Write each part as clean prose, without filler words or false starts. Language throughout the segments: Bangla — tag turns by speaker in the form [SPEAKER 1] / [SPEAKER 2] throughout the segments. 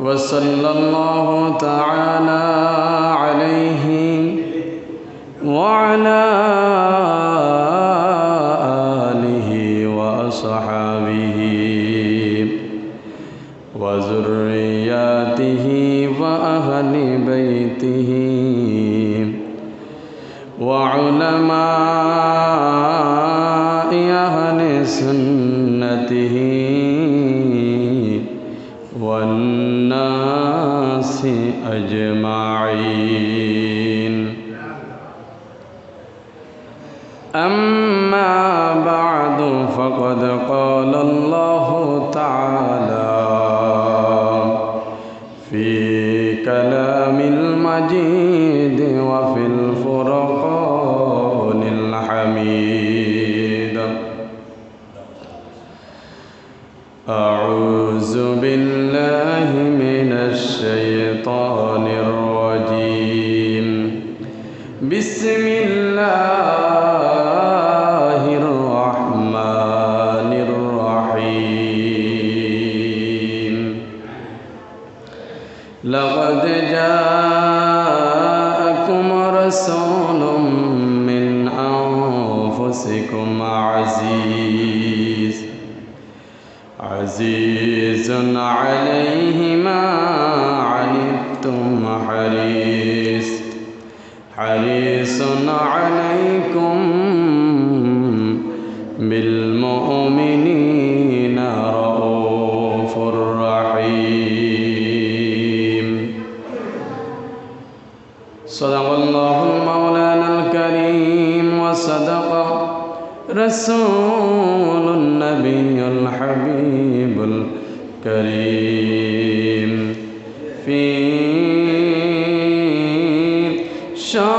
[SPEAKER 1] وصلى الله تعالى عليه وعلى آله وأصحابه وذرياته وأهل بيته وعلماء أهل سنته والناس أجمعين. أما بعد فقد قال الله تعالى في كلام المجيد وفي الفرقان الحميد: أعوذ بالله من الشيطان الرجيم. بسم الله الرحمن الرحيم. لقد جاءكم رسول من أنفسكم عزيز عليه ما عنتم حريص عليكم بالمؤمنين رؤوف رحيم. صدق الله المولانا الكريم وصدق رسول النبي الحبيب الكريم في شان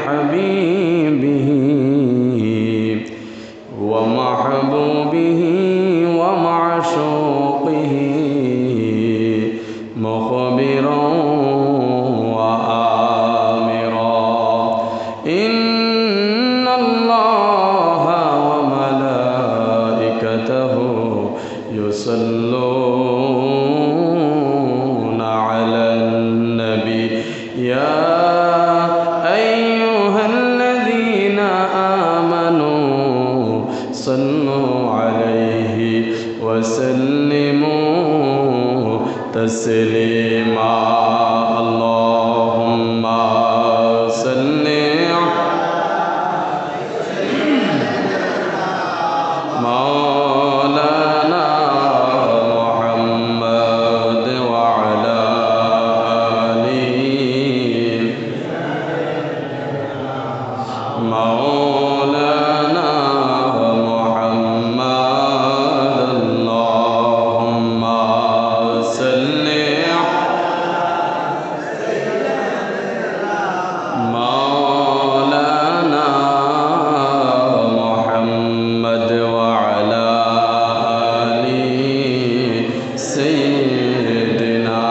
[SPEAKER 1] حبيبه ومحبوبه ومعشوقه مخبرا وآمرا: إن الله وملائكته يصلون على النبي يا أيها الذين آمنوا صلوا عليه وسلموا تسليما. اللهم صل مولانا محمد وعلى آله مولانا محمد. اللهم صل مولانا محمد وعلى آله سيدنا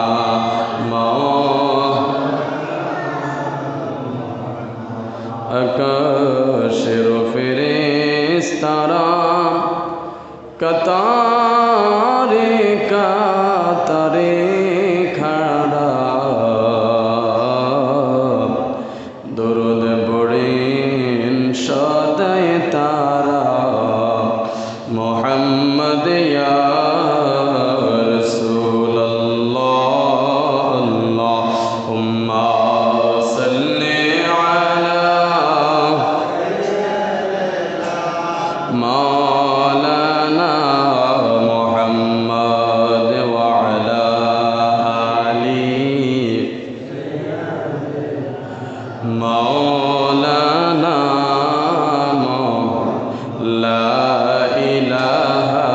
[SPEAKER 1] अकशर फिरिस्तारा कतारे कतारे खड़ा दुरूद पढ़ेन सदाय तारा मोहम्मद या रसूल अल्लाह। अल्लाहुम्मा सल्ली मौलाना मुहम्मद वअला आली मौलाना ला इलाहा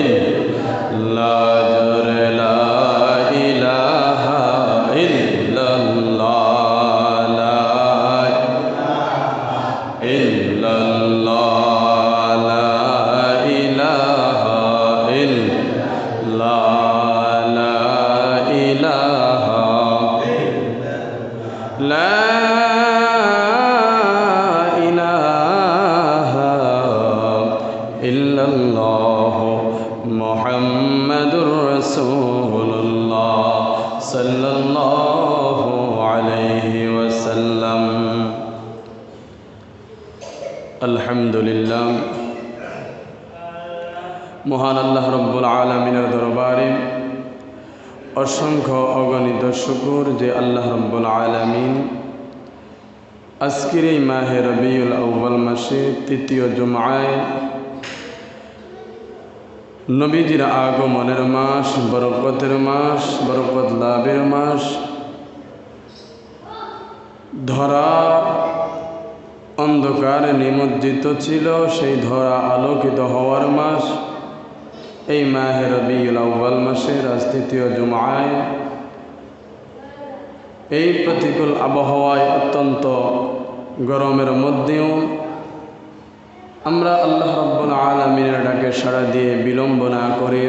[SPEAKER 1] इल्लल्लाह ला इलाहा इल्लल्लाह ला इल्लल्लाह সাল্লাল্লাহু আলাইহি ওয়াসাল্লাম। আলহামদুলিল্লাহ, মহান আল্লাহ রব্বুল আলামিনের দরবারে অসংখ্য অগণিত শুকর যে আল্লাহ রব্বুল আলামিন আজকের এই মাহে রবিউল আউয়াল মাসে তৃতীয় জুমআয় নবীজির আগমনের মাস, বরকতের মাস, বরকত লাভের মাস, ধরা অন্ধকারে নিমজ্জিত ছিল সেই ধরা আলোকিত হওয়ার মাস। এই মাহে রবিউল আউয়াল মাসের আজ তৃতীয় জুমআয় এই প্রতিকূল আবহাওয়ায় অত্যন্ত গরমের মধ্যেও আমরা আল্লাহ রাব্বুল আলামিনের ডাকে সাড়া দিয়ে বিলম্ব না করে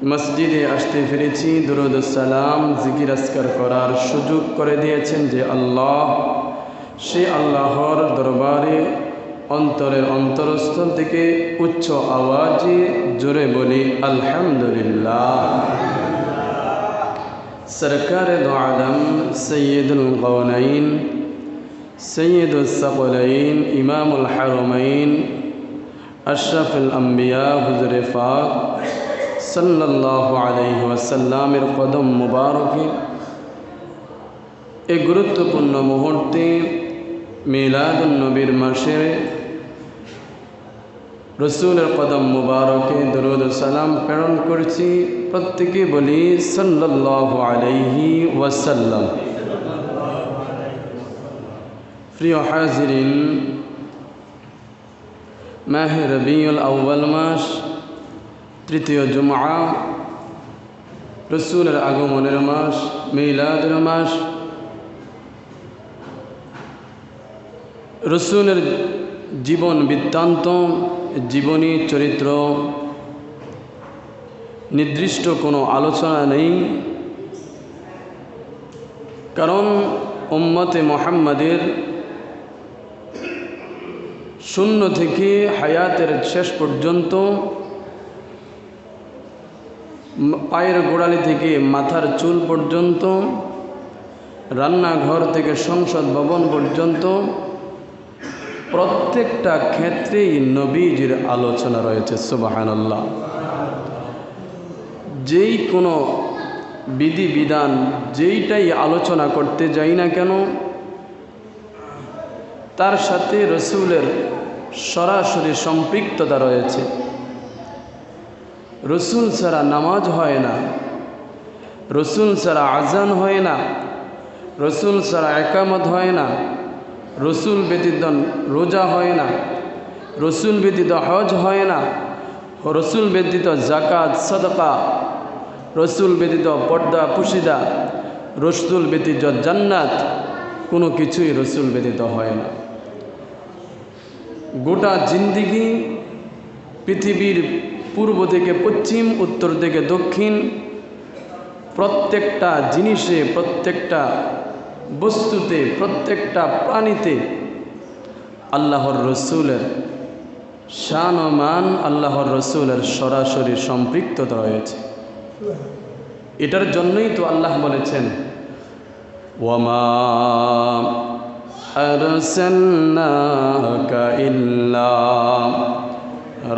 [SPEAKER 1] মসজিদে আসতে পেরেছি। দুরূদ ও সালাম জিকির আজকার করার সুযোগ করে দিয়েছেন যে আল্লাহ, সে আল্লাহর দরবারে অন্তরের অন্তরস্থল থেকে উচ্চ আওয়াজে জোরে বলি আলহামদুলিল্লাহ। সরকারে দো আলম সৈয়দুল কওনাইন সৈয়দুল সকলাইন ইমামুল হারমাইন আশরাফুল আম্বিয়া হুজুরে পাক সাল্লাল্লাহু আলাইহি ওয়াসাল্লামের কদম মুবারকে এই গুরুত্বপূর্ণ মুহূর্তে মিলাদুন নবীর মাসে রসুলের কদম মুবারকে দরুদ ও সালাম প্রেরণ করছি। প্রত্যেকে বলি সাল্লাল্লাহু আলাইহি ওয়াসাল্লাম। প্রিয় হাজিরিন, মাহে রবিউল আউয়াল মাস, তৃতীয় জুমআ, রসুলের আগমনের মাস, মিলাদের মাস। রসুলের জীবন বৃত্তান্ত, জীবনী চরিত্র নির্দিষ্ট কোনো আলোচনা নেই, কারণ উম্মতে মুহাম্মাদের শূন্য থেকে হায়াতের শেষ পর্যন্ত, পায়ের গোড়ালি থেকে মাথার চুল পর্যন্ত, রান্নাঘর থেকে সংসদ ভবন পর্যন্ত প্রত্যেকটা ক্ষেত্রেই নবীজির আলোচনা রয়েছে। সুবহানাল্লাহ। যেই কোনো বিধিবিধান, যেইটাই আলোচনা করতে যাই না কেন, তার সাথে রসুলের সরাসরি সম্পৃক্ততা রয়েছে। রসুল ছাড়া নামাজ হয় না, রসুল ছাড়া আজান হয় না, রসুল ছাড়া একামত হয় না, রসুল ব্যতীত রোজা হয় না, রসুল ব্যতীত হজ হয় না, রসুল ব্যতীত জাকাত সাদকা, রসুল ব্যতীত পর্দা পুশিদা, রসুল ব্যতীত জান্নাত, কোনো কিছুই রসুল ব্যতীত হয় না। গোটা জিন্দিগি পৃথিবীর পূর্ব থেকে পশ্চিম, উত্তর থেকে দক্ষিণ, প্রত্যেকটা জিনিসে, প্রত্যেকটা বস্তুতে, প্রত্যেকটা প্রাণীতে আল্লাহর রসুলের শান ও মান, আল্লাহর রসুলের সরাসরি সম্পৃক্ততা রয়েছে। এটার জন্যই তো আল্লাহ বলেছেন, ওয়ামা আরসালনাকা ইল্লা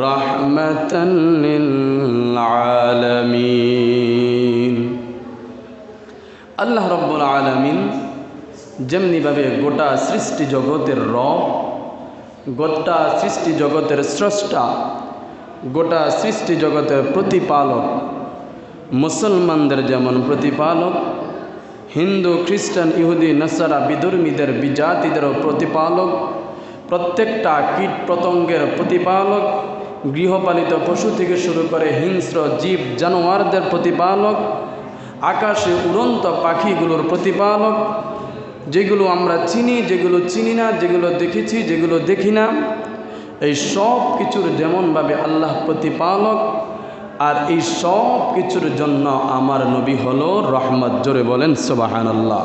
[SPEAKER 1] রাহমাতান লিল আলামিন। আল্লাহ রাব্বুল আলামিন যেমনিভাবে গোটা সৃষ্টি জগতের রব, গোটা সৃষ্টি জগতের স্রষ্টা, গোটা সৃষ্টি জগতের প্রতিপালক, মুসলমানদের যেমন প্রতিপালক, হিন্দু, খ্রিস্টান, ইহুদি, নাসারা, বিধর্মীদের, বিজাতিদেরও প্রতিপালক, প্রত্যেকটা কীট পতঙ্গের প্রতিপালক, গৃহপালিত পশু থেকে শুরু করে হিংস্র জীব জানোয়ারদের প্রতিপালক, আকাশে উড়ন্ত পাখিগুলোর প্রতিপালক, যেগুলো আমরা চিনি, যেগুলো চিনি না, যেগুলো দেখেছি, যেগুলো দেখি না, এই সব কিছুর যেমনভাবে আল্লাহ প্রতিপালক, আর এই সব কিছুর জন্য আমার নবী হলো রহমত। জোরে বলেন সুবহানাল্লাহ।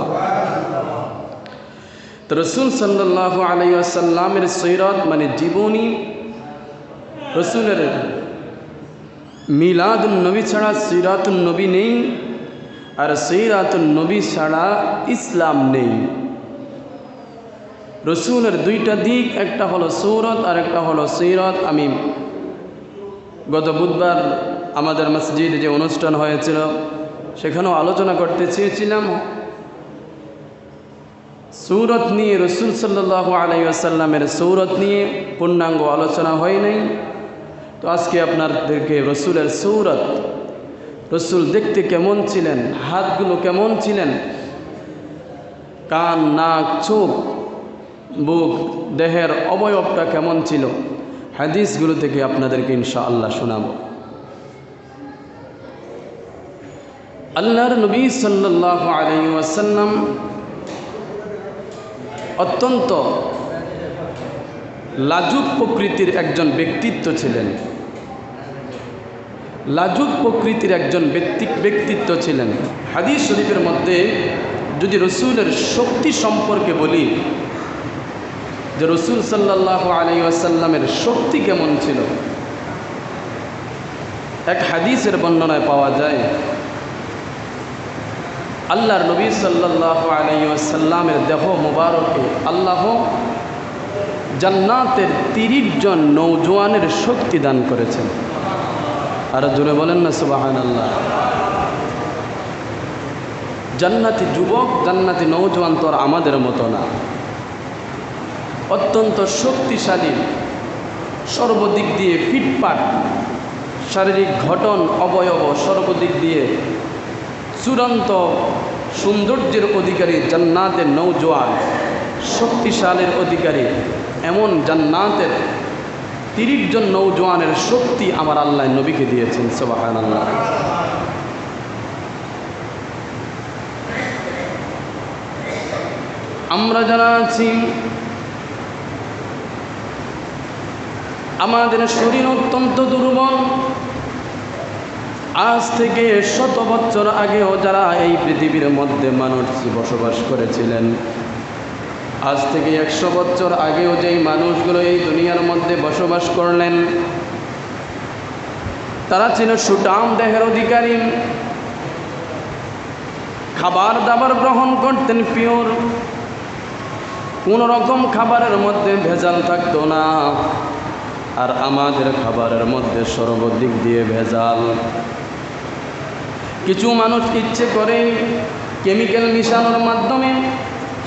[SPEAKER 1] তো রসুল সাল্লাল্লাহু আলাইহি ওয়াসাল্লামের সীরত মানে জীবনী, রসুলের মিলাদুন নবী ছাড়া সিরাতুন নবী নেই। আর সিরাতুন নবী ছাড়া ইসলাম নেই। রসুলের দুইটা দিক, একটা হলো সূরত আর একটা হলো সিরাত। আমি গত বুধবার আমাদের মসজিদে যে অনুষ্ঠান হয়েছিল সেখানেও আলোচনা করতে চেয়েছিলাম। সূরত নিয়ে, রসুল সাল্লাল্লাহু আলাইহি ওয়াসাল্লামের সূরত নিয়ে পূর্ণাঙ্গ আলোচনা হয় নাই। তো আজকে আপনাদেরকে রসুলের সূরত, রসুল দেখতে কেমন ছিলেন, হাতগুলো কেমন ছিলেন, কান, নাক, চোখ, বুক, দেহের অবয়বটা কেমন ছিল, হাদিসগুলো থেকে আপনাদেরকে ইনশাআল্লাহ শোনাব। আল্লাহর নবী সাল্লাল্লাহু আলাইহি ওয়াসাল্লাম অত্যন্ত লাজুক প্রকৃতির একজন ব্যক্তিত্ব ছিলেন। লাজুক প্রকৃতির একজন ব্যক্তিত্ব ছিলেন। হাদিস শরীফের মধ্যে যদি রসুলের শক্তি সম্পর্কে বলি, যে রসুল সাল্লাল্লাহু আলাইহি ওয়াসাল্লামের শক্তি কেমন ছিল, এক হাদিসের বর্ণনায় পাওয়া যায় আল্লাহর নবী সাল্লাল্লাহু আলাইহি ওয়াসাল্লামের দেহ মুবারকে আল্লাহ জান্নাতের 30 জন নওজোয়ানের শক্তি দান করেছেন। আর জোরে বলেন না সুবহানাল্লাহ। জান্নাতি যুবক, জান্নাতি নওজোয়ান তো আর আমাদের মতো না, অত্যন্ত শক্তিশালী, সর্বদিক দিয়ে ফিটফাট, শারীরিক গঠন অবয়ব সর্বদিক দিয়ে চূড়ান্ত সৌন্দর্যের অধিকারী জান্নাতের নওজোয়ান, শক্তিশালীর অধিকারী এমন জান্নাতের 30 জন নওজোয়ানের শক্তি আমার আল্লাহ নবীকে দিয়েছেন। সুবহানাল্লাহ। আমরা যারা আছি আমাদের শরীর অত্যন্ত দুর্বল। আজ থেকে 100 বছর আগেও যারা এই পৃথিবীর মধ্যে মানুষ বসবাস করেছিলেন, আজ থেকে 100 বছর আগেও যেই মানুষগুলো এই দুনিয়ার মধ্যে বসবাস করলেন, তারা ছিল সুঠাম দেহের অধিকারী, খাবার দাবার গ্রহণ করতেন পিওর, কোন রকম খাবারের মধ্যে ভেজাল থাকতো না। আর আমাদের খাবারের মধ্যে সর্বদিক দিয়ে ভেজাল। কিছু মানুষ ইচ্ছে করে কেমিক্যাল মিশানোর মাধ্যমে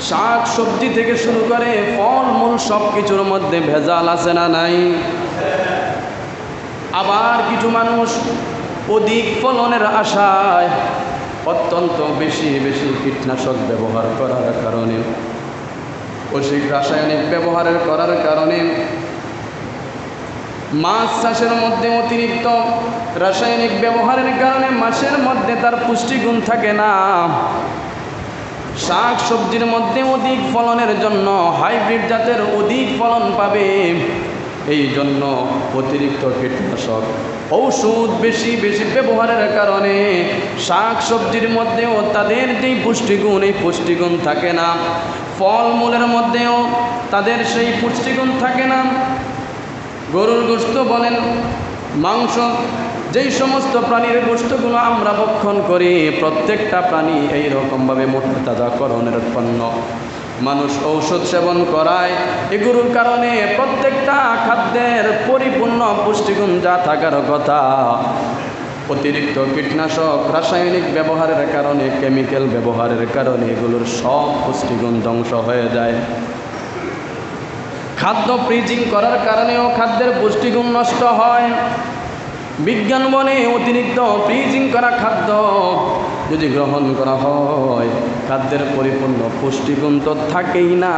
[SPEAKER 1] শাক সবজি থেকে শুরু করে ফল মূল সব কিছুর মধ্যে ভেজাল আছে না নাই? আবার কিছু মানুষ অধিক ফলনের আশায় অত্যন্ত বেশি বেশি কীটনাশক ব্যবহার করার কারণে, অধিক রাসায়নিক ব্যবহারের করার কারণে মাছ চাষের মধ্যে অতিরিক্ত রাসায়নিক ব্যবহারের কারণে মাছের মধ্যে তার পুষ্টিগুণ থাকে না। শাক সবজির মধ্যে অধিক ফলনের জন্য হাইব্রিড জাতের অধিক ফলন পাবে, এই জন্য অতিরিক্ত কীটনাশক ঔষধ বেশি বেশি ব্যবহারের কারণে শাক সবজির মধ্যেও তাদের যেই পুষ্টিগুণ, এই পুষ্টিগুণ থাকে না। ফলমূলের মধ্যেও তাদের সেই পুষ্টিগুণ থাকে না। গরুর গোশত বলেন, মাংস, যেই সমস্ত প্রাণীর গোশতগুলো আমরা ভক্ষণ করি, প্রত্যেকটা প্রাণী এই রকমভাবে মোটাতাজাকরণের পণ্য। মানুষ ঔষধ সেবন করায়, এগুলোর কারণে প্রত্যেকটা খাদ্যের পরিপূর্ণ পুষ্টিগুণ যা থাকার কথা, অতিরিক্ত কীটনাশক রাসায়নিক ব্যবহারের কারণে, কেমিক্যাল ব্যবহারের কারণে এগুলোর সব পুষ্টিগুণ ধ্বংস হয়ে যায়। খাদ্য ফ্রিজিং করার কারণেও খাদ্যের পুষ্টিগুণ নষ্ট হয়। বিজ্ঞান বলে অতিরিক্ত ফ্রিজিং করা খাদ্য যদি গ্রহণ করা হয়, খাদ্যের পরিপূর্ণ পুষ্টিগুণ তো থাকেই না,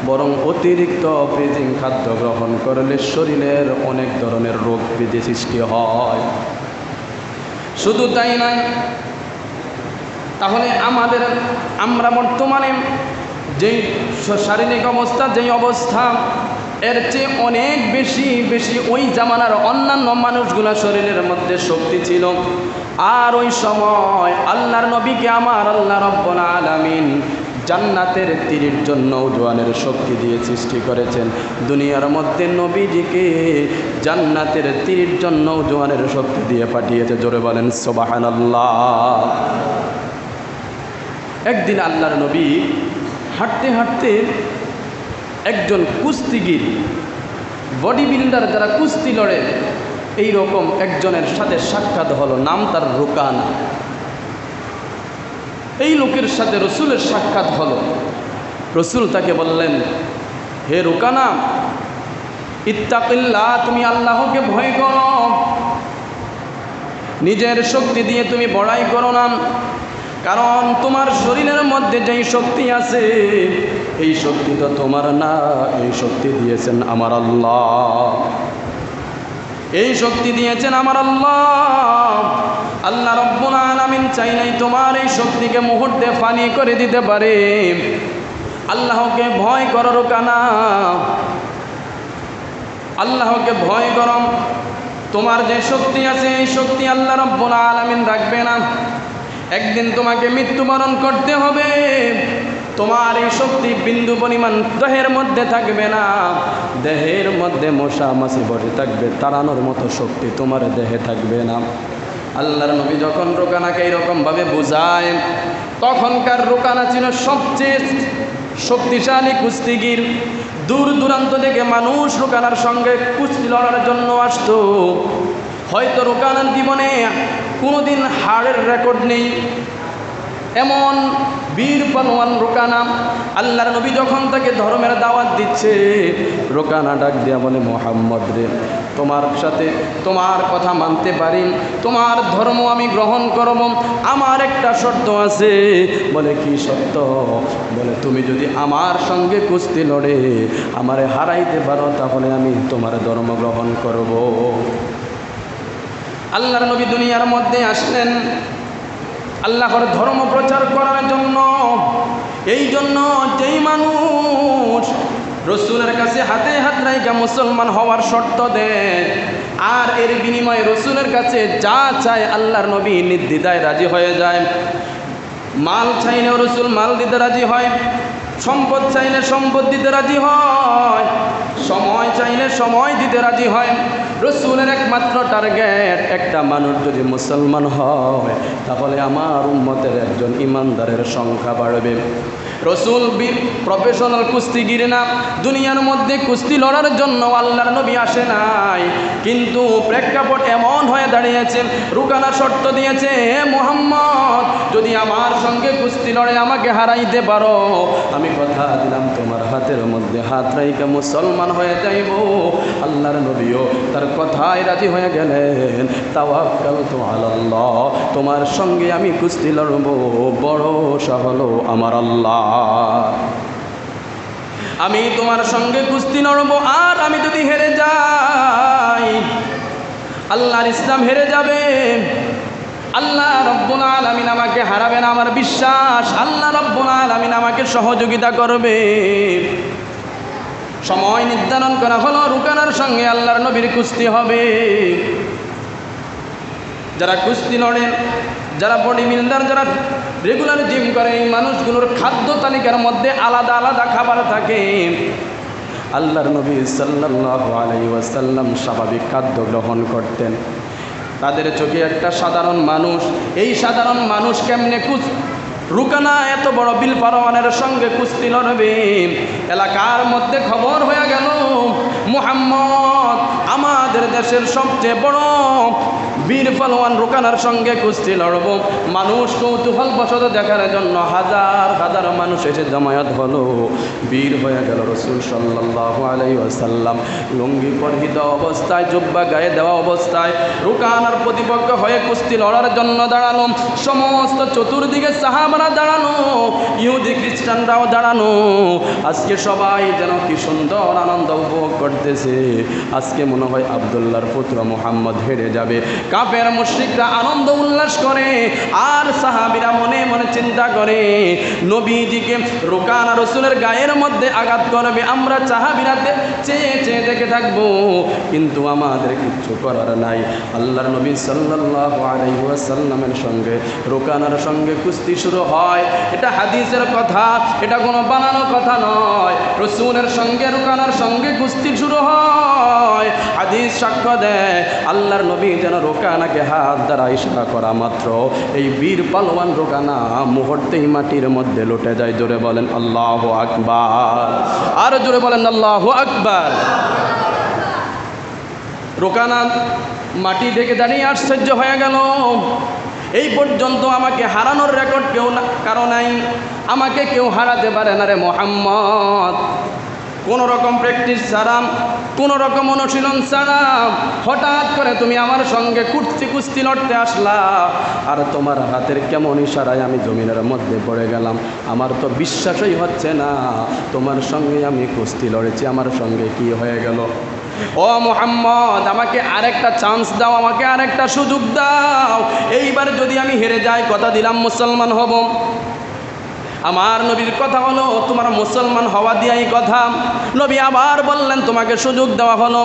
[SPEAKER 1] বরং অতিরিক্ত ফ্রিজিং খাদ্য গ্রহণ করলে শরীরের অনেক ধরনের রোগ ব্যাধি সৃষ্টি হয়। শুধু তাই নয়, তাহলে আমরা বর্তমানে যেই শারীরিক অবস্থা, যেই অবস্থা, এর চেয়ে অনেক বেশি বেশি ওই জামানার অন্যান্য মানুষগুলা শরীরের মধ্যে শক্তি ছিল। আর ওই সময় আল্লাহর নবীকে আমার আল্লাহ রাব্বুল আলামিন জান্নাতের তীরের জন্য নওজোয়ানের শক্তি দিয়ে সৃষ্টি করেছেন। দুনিয়ার মধ্যে নবীজিকে জান্নাতের তীরের জন্য নওজোয়ানের শক্তি দিয়ে পাঠিয়েছে। জোরে বলেন সুবহানাল্লাহ। একদিন আল্লাহর নবী হাঁটতে হাঁটতে একজন কুস্তিগির, বডি বিল্ডার যারা কুস্তি লড়ে, এই রকম একজনের সাথে সাক্ষাৎ হলো। নাম তার রুকানা। এই লোকের সাথে রসুলের সাক্ষাৎ হলো। রসুল তাকে বললেন, হে রুকানা, ইত্তাকিল্লাহ, তুমি আল্লাহকে ভয় করো, নিজের শক্তি দিয়ে তুমি বড়াই করো না, কারণ তোমার শরীরের মধ্যে যেই শক্তি আছে এই শক্তি তো তোমার না, এই শক্তি দিয়েছেন আমার আল্লাহ, এই শক্তি দিয়েছেন আমার আল্লাহ। আল্লাহ রাব্বুল আলামিন চাইলেই তোমার এই শক্তিকে মুহূর্তে ফানি করে দিতে পারে। আল্লাহকে ভয় করো রুকানা, আল্লাহকে ভয় করো। তোমার যে শক্তি আছে এই শক্তি আল্লাহ রাব্বুল আলামিন রাখবে না। একদিন তোমাকে মৃত্যুবরণ করতে হবে। তোমার এই শক্তি বিন্দু পরিমাণ দেহের মধ্যে থাকবে না। দেহের মধ্যে মশা মাছি বসে থাকবে, তাড়ানোর মতো শক্তি তোমার দেহে থাকবে না। আল্লাহর নবী যখন রুকানাকে এইরকমভাবে বোঝায়, তখনকার রুকানা ছিল সবচেয়ে শক্তিশালী কুস্তিগির। দূর দূরান্ত থেকে মানুষ রুকানার সঙ্গে কুস্তি লড়ার জন্য আসতো। হয়তো রুকানার জীবনে কোনোদিন হারের রেকর্ড নেই, এমন বীর পালোয়ান রুকানা। আল্লাহর নবী যখন তাকে ধর্মের দাওয়াত দিচ্ছে, রুকানা ডাক দিয়া বলে, মুহাম্মদ রে, তোমার সাথে তোমার কথা মানতে পারি, তোমার ধর্ম আমি গ্রহণ করব, আমার একটা শর্ত আছে। বলে কি শর্ত? বলে তুমি যদি আমার সঙ্গে কুস্তি লড়ে আমারে হারাইতে পারো, তাহলে আমি তোমার ধর্ম গ্রহণ করব। আল্লাহর নবী দুনিয়ার মধ্যে আসলেন আল্লাহর ধর্ম প্রচার করার জন্য। এই জন্য যেই মানুষ রসুলের কাছে হাতে হাত রাইখা মুসলমান হওয়ার শর্ত দেয়, আর এর বিনিময়ে রসুলের কাছে যা চায় আল্লাহর নবী নির্দ্বিধায় রাজি হয়ে যায়। মাল চাইলেও রসুল মাল দিতে রাজি হয়, সম্পদ চাইলে সম্পদ দিতে রাজি হয়, সময় চাইলে সময় দিতে রাজি হয়। রসুলের একমাত্র টার্গেট, একটা মানুষ যদি মুসলমান হয় তাহলে আমার উম্মতের একজন ইমানদারের সংখ্যা বাড়বে। রসুল প্রফেশনাল কুস্তিগির না, দুনিয়ার মধ্যে কুস্তি লড়ার জন্য আল্লাহর নবী আসে নাই। কিন্তু প্রেক্ষাপট এমন হয়ে দাঁড়িয়েছে, রুকানা শর্ত দিয়েছে, হে মুহাম্মদ, যদি আমার সঙ্গে কুস্তি লড়ে আমাকে হারাইতে পারো, আমি কথা দিলাম তোমার হাতের মধ্যে হাত রাইখা মুসলমান হয়ে যাইব। আল্লাহর নবীও তার কথায় রাজি হয়ে গেলেন। তাওয়াক্কালতু আলাল্লাহ, তোমার সঙ্গে আমি কুস্তি লড়ব, ভরসা হলো আমার আল্লাহ। আমি তোমার সঙ্গে কুস্তি লড়ব, আর আমি যদি হেরে যাই আল্লাহর ইসলাম হেরে যাবে, আল্লাহ রাব্বুল আলামিন আমাকে হারাবেন, আমার বিশ্বাস আল্লাহ রাব্বুল আলামিন আমাকে সহযোগিতা করবে। সময় নির্ধারণ করা হলো, রুকানার সঙ্গে আল্লাহর নবীর কুস্তি হবে। যারা কুস্তি লড়েন, যারা বডি বিল্ডার, যারা রেগুলার জিম করে, এই মানুষগুলোর খাদ্য তালিকার মধ্যে আলাদা আলাদা খাবার থাকে। আল্লাহর নবী সাল্লাল্লাহু আলাইহি ওয়াসাল্লাম স্বাভাবিক খাদ্য গ্রহণ করতেন। তাদের চোখে একটা সাধারণ মানুষ, এই সাধারণ মানুষ কেমনে রুকানা এত বড় বিল পারওয়ানের সঙ্গে কুস্তি লড়বে? এলাকার মধ্যে খবর হয়ে গেল, মুহাম্মদ আমাদের দেশের সবচেয়ে বড় বীর পালোয়ান রুকানার সঙ্গে কুস্তি লড়ব। মানুষ কৌতূহল বশত দেখার জন্য হাজার হাজার মানুষ এসে জমায়েত হলো। বীর হয়ে গেল রাসূল সাল্লাল্লাহু আলাইহি ওয়াসাল্লাম লুঙ্গি পরিহিত অবস্থায়, জুব্বা গায়ে দেওয়া অবস্থায় রুকানার প্রতিপক্ষ হয়ে কুস্তি লড়ার জন্য দাঁড়ালো। সমস্ত চতুর্দিকে সাহাবারা দাঁড়ানো, ইহুদি খ্রিস্টানরাও দাঁড়ানো। আজকে সবাই যেন কি সুন্দর আনন্দ উপভোগ করতেছে। আজকে মনে হয় আব্দুল্লাহর পুত্র মুহাম্মদ হেরে যাবে। কাফের মুশরিকরা আনন্দ উল্লাস করে, আর সাহাবীরা মনে মনে চিন্তা করে নবীজিকে রুকানা রাসূলের গায়ের মধ্যে আঘাত করবে, আমরা সাহাবীরা চেয়ে চেয়ে দেখে থাকবো, কিন্তু আমাদের কিচ্ছু করার নাই। আল্লাহর নবী সাল্লাল্লাহু আলাইহি ওয়াসাল্লামের সঙ্গে রুকানার সঙ্গে কুস্তি শুরু হয়। এটা হাদিসের কথা, এটা কোনো বানানো কথা নয়। রাসূলের সঙ্গে রুকানার সঙ্গে কুস্তি শুরু হয়। হাদিস সাক্ষ্য দেয় আল্লাহর নবী যেন রুকানাকে হাত দ্বারা ইশারা করা মাত্র এই বীর পালোয়ান রুকানা মুহূর্তেই মাটির মধ্যে লুটে যায়। জোরে বলেন আল্লাহু আকবার, আর জোরে বলেন আল্লাহু আকবার। রুকানা মাটি থেকে দাঁড়িয়ে আশ্চর্য হয়ে গেল, এই পর্যন্ত আমাকে হারানোর রেকর্ড কেউ কারো নাই, আমাকে কেউ হারাতে পারে না রে মুহাম্মদ। কোনো রকম প্র্যাকটিস ছাড়া, কোনো রকম অনুশীলন ছাড়া হঠাৎ করে তুমি আমার সঙ্গে কুস্তি লড়তে আসলা, আর তোমার হাতের কেমন ইশারায় আমি জমিনের মধ্যে পড়ে গেলাম। আমার তো বিশ্বাসই হচ্ছে না তোমার সঙ্গে আমি কুস্তি লড়েছি, আমার সঙ্গে কি হয়ে গেল। ও মুহাম্মদ, আমাকে আরেকটা চান্স দাও, আমাকে আরেকটা সুযোগ দাও। এইবার যদি আমি হেরে যাই, কথা দিলাম মুসলমান হব। আমার নবীর কথা হলো তোমার মুসলমান হওয়া দিয়াই কথা। নবী আবার বললেন তোমাকে সুযোগ দেওয়া হলো।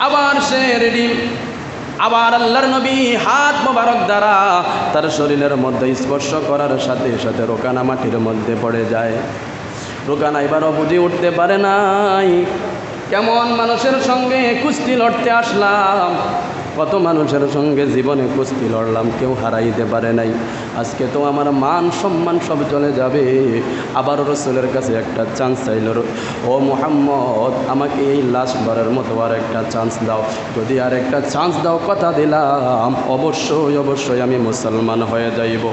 [SPEAKER 1] আবার সে রেডি। আবার আল্লাহর নবী হাত মোবারক দ্বারা তার শরীরের মধ্যে স্পর্শ করার সাথে সাথে রুকানা মাটির মধ্যে পড়ে যায়। রুকানা এবারও বুঝে উঠতে পারে নাই কেমন মানুষের সঙ্গে কুস্তি লড়তে আসলাম, কত মানুষের সঙ্গে জীবনে কুস্তি লড়লাম, কেউ হারাইতে পারে নাই। আজকে তো আমার মান সম্মান সব চলে যাবে। আবার রাসূলের কাছে একটা চান্স চাইল, ও মুহাম্মদ আমাকে এই লাস্ট বারের মতো আর একটা চান্স দাও, যদি আর একটা চান্স দাও কথা দিলাম অবশ্যই আমি মুসলমান হয়ে যাইব।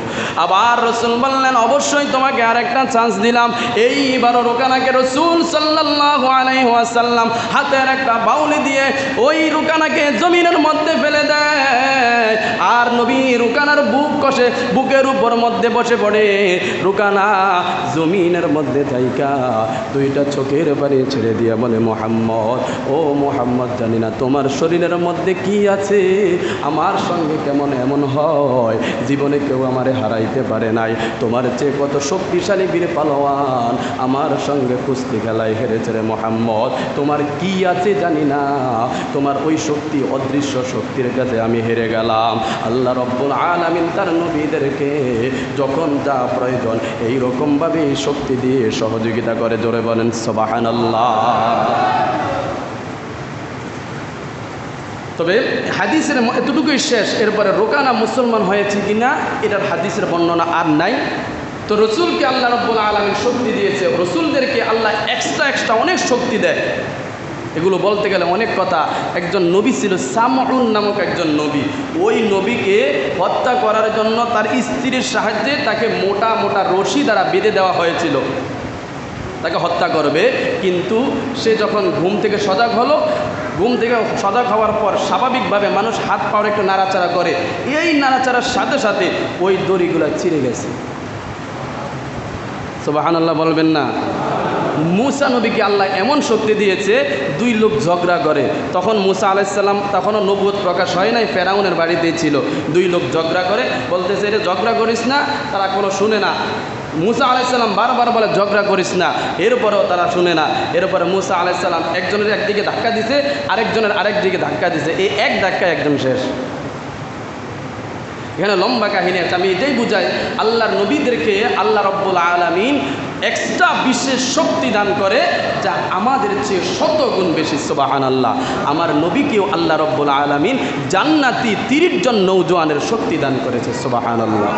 [SPEAKER 1] আবার রাসূল বললেন অবশ্যই তোমাকে আর একটা চান্স দিলাম। এইবারও রুকানাকে রাসূল সাল্লাল্লাহু আলাইহি ওয়াসাল্লাম হাতের একটা বাউলি দিয়ে ওই রুকানাকে জমিনের মধ্যে ফেলে দেয়, আর নবী রুকানার বুক কষে বুকের উপর মধ্যে বসে পড়ে। রুকানা জমিনের মধ্যে থাইকা দুইটা চোখের পানি ছেড়ে দিয়ে বলে মুহাম্মদ, ও মুহাম্মদ জানি না তোমার শরীরের মধ্যে কি আছে, আমার সঙ্গে কেমন এমন হয়, জীবনে কেউ আমারে হারাইতে পারে নাই, তোমার চেয়ে কত শক্তিশালী বীর পালোয়ান আমার সঙ্গে কুস্তি খেলায় হেরেছে রে মুহাম্মদ, তোমার কি আছে জানি না, তোমার ওই শক্তি অদৃশ্য শক্তির কাছে আমি হেরে গেলাম। আল্লাহ রব্বুল আলামিন তার নবীদেরকে যখন যা প্রয়োজন এই রকমভাবে শক্তি দিয়ে সহযোগিতা করে। জোরে বলেন সুবহানাল্লাহ। তবে হাদিসের এতটুকুই শেষ, এরপরে রুকানা মুসলমান হয়েছে কিনা এটার হাদিসের বর্ণনা আর নাই। তো রসুলকে আল্লাহ রব্বুল আলামিন শক্তি দিয়েছে, রসুলদেরকে আল্লাহ এক্সট্রা অনেক শক্তি দেয়। এগুলো বলতে গেলে অনেক কথা। একজন নবী ছিল সামউন নামক একজন নবী, ওই নবীকে হত্যা করার জন্য তার স্ত্রীর সাহায্যে তাকে মোটা মোটা রশি দ্বারা বেঁধে দেওয়া হয়েছিল, তাকে হত্যা করবে। কিন্তু সে যখন ঘুম থেকে সজাগ হলো, ঘুম থেকে সজাগ হওয়ার পর স্বাভাবিকভাবে মানুষ হাত পাওয়ার একটু নাড়াচাড়া করে, এই নাড়াচাড়ার সাথে সাথে ওই দড়িগুলো ছিঁড়ে গেছে। সুবহানাল্লাহ বলবেন না? মুসা নবীকে আল্লাহ এমন শক্তি দিয়েছে, দুই লোক ঝগড়া করে, তখন মুসা আলাইহিস সালাম তখনও নবুয়ত প্রকাশ হয় নাই, ফেরাউনের বাড়িতেই ছিল। দুই লোক ঝগড়া করে, বলতেছে রে ঝগড়া করিস না, তারা কোনো শুনে না। মুসা আলাইহিস সালাম বারবার বলে ঝগড়া করিস না, এরপরেও তারা শুনে না। এরপরে মুসা আলাইহিস সালাম একজনের একদিকে ধাক্কা দিছে, আরেকজনের আরেক দিকে ধাক্কা দিছে, এই এক ধাক্কায় একজন শেষ। এখানে লম্বা কাহিনী আছে, আমি এটাই বুঝাই আল্লাহর নবীদেরকে আল্লাহ রব্বুল আলামিন এক্সট্রা বিশেষ শক্তি দান করে, যা আমাদের চেয়ে 100 গুণ বেশি। সুবহানাল্লাহ। আমার নবীকেও আল্লাহ রব্বুল আলামিন জান্নাতি 30 জন নওজোয়ানের শক্তি দান করেছে। সুবহানাল্লাহ।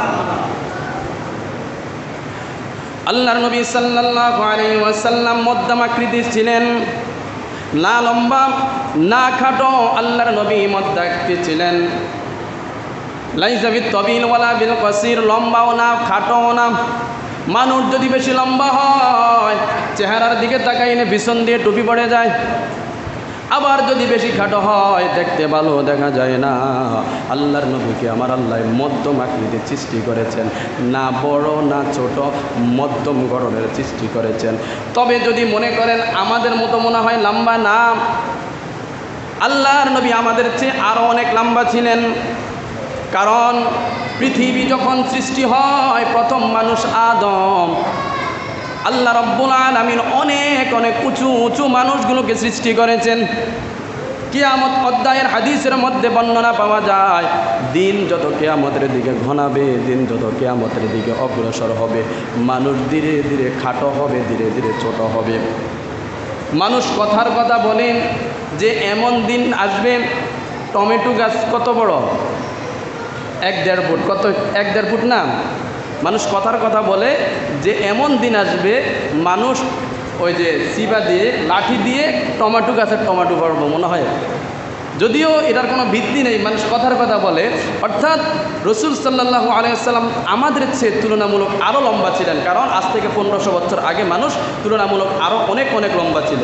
[SPEAKER 1] আল্লাহর নবী সাল্লাল্লাহু আলাইহি ওয়াসাল্লাম মধ্যম আকৃতির ছিলেন, না লম্বা না খাটো। আল্লাহর নবী মধ্যাকৃতি ছিলেন। লাইসা বিত তাবিল ওয়ালা বিল কাসির, লম্বাও না খাটোও না। মানুষ যদি বেশি লম্বা হয় চেহারার দিকে তাকাইলে পিছন দিয়ে টুপি পড়ে যায়, আবার যদি বেশি খাটো হয় দেখতে ভালো দেখা যায় না। আল্লাহর নবীকে আমার আল্লাহ মধ্যম আকৃতির সৃষ্টি করেছেন, না বড় না ছোট, মধ্যম গড়নের সৃষ্টি করেছেন। তবে যদি মনে করেন আমাদের মতো মনে হয় লম্বা না, আল্লাহর নবী আমাদের চেয়ে আরও অনেক লম্বা ছিলেন, কারণ পৃথিবী যখন সৃষ্টি হয় প্রথম মানুষ আদম, আল্লাহ রব্বুল আলামিন অনেক অনেক উঁচু উঁচু মানুষগুলোকে সৃষ্টি করেছেন। কিয়ামত অধ্যায়ের হাদিসের মধ্যে বর্ণনা পাওয়া যায়, দিন যত কিয়ামতের দিকে ঘনাবে, দিন যত কিয়ামতের দিকে অগ্রসর হবে, মানুষ ধীরে ধীরে খাটো হবে, ধীরে ধীরে ছোট হবে। মানুষ কথার কথা বলেন যে এমন দিন আসবে, টমেটো গাছ কত বড়, 1-1.5 ফুট, কত 1-1.5 ফুট না। মানুষ কথার কথা বলে যে এমন দিন আসবে মানুষ ওই যে চিবা দিয়ে লাঠি দিয়ে টমেটো গাছের টমেটো পারবো মনে হয়, যদিও এটার কোনো ভিত্তি নেই, মানুষ কথার কথা বলে। অর্থাৎ রসুল সাল্লাল্লাহু আলাইহি ওয়াসাল্লাম আমাদের চেয়ে তুলনামূলক আরও লম্বা ছিলেন, কারণ আজ থেকে 1500 বছর আগে মানুষ তুলনামূলক আরও অনেক অনেক লম্বা ছিল।